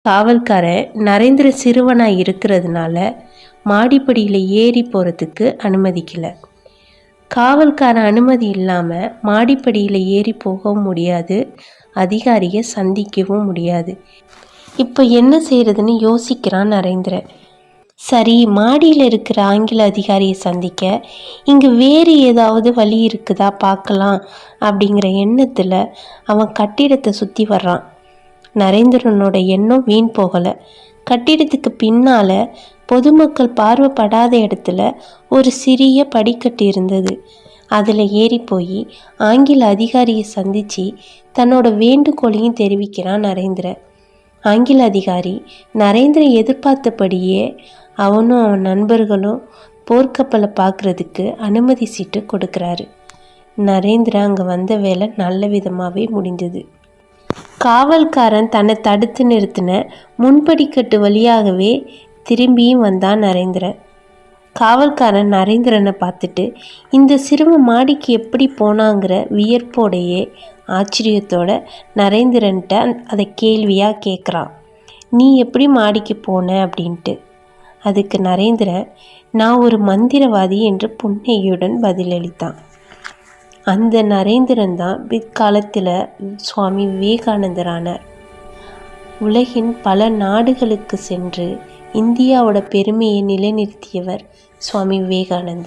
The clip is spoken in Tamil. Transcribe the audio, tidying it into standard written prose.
காவல்காரன் நரேந்திர சிறுவனாக இருக்கிறதுனால மாடிப்படியில் ஏறி போகிறதுக்கு அனுமதிக்கலை. காவல்காரன் அனுமதி இல்லாமல் மாடிப்படியில் ஏறி போகவும் முடியாது, அதிகாரியை சந்திக்கவும் முடியாது. இப்போ என்ன செய்கிறதுன்னு யோசிக்கிறான் நரேந்திரன். சரி, மாடியில் இருக்கிற ஆங்கில அதிகாரியை சந்திக்க இங்கே வேறு ஏதாவது வழி இருக்குதா பார்க்கலாம் அப்படிங்கிற எண்ணத்தில் அவன் கட்டிடத்தை சுற்றி வர்றான். நரேந்திரனோட எண்ணம் வீண் போகலை. கட்டிடத்துக்கு பின்னால் பொதுமக்கள் பார்வைப்படாத இடத்துல ஒரு சிறிய படிக்கட்டு இருந்தது. அதில் ஏறி போய் ஆங்கில அதிகாரியை சந்தித்து தன்னோட வேண்டுகோளையும் தெரிவிக்கிறான் நரேந்திரன். ஆங்கில அதிகாரி நரேந்திரன் எதிர்பார்த்தபடியே அவனும் அவன் நண்பர்களும் போர்க்கப்பலை பார்க்குறதுக்கு அனுமதி சீட்டு கொடுக்குறாரு. நரேந்திரன் அங்கே வந்த வேலை நல்ல விதமாகவே முடிந்தது. காவல்காரன் தன்னை தடுத்து நிறுத்தின முன்படிக்கட்டு வழியாகவே திரும்பியும் வந்தான் நரேந்திரன். காவல்காரன் நரேந்திரனை பார்த்துட்டு இந்த சிறுவன் மாடிக்கு எப்படி போனாங்கிற வியர்ப்போடையே ஆச்சரியத்தோட நரேந்திரன்ட்ட அதை கேள்வியாக கேட்குறான். நீ எப்படி மாடிக்கு போன அப்படின்ட்டு. அதுக்கு நரேந்திரன், நான் ஒரு மந்திரவாதி என்று புன்னகையுடன் பதிலளித்தான். அந்த நரேந்திரன் தான் பிற்காலத்தில் சுவாமி விவேகானந்தரானார். உலகின் பல நாடுகளுக்கு சென்று இந்தியாவோட பெருமையை நிலைநிறுத்தியவர் சுவாமி விவேகானந்தர்.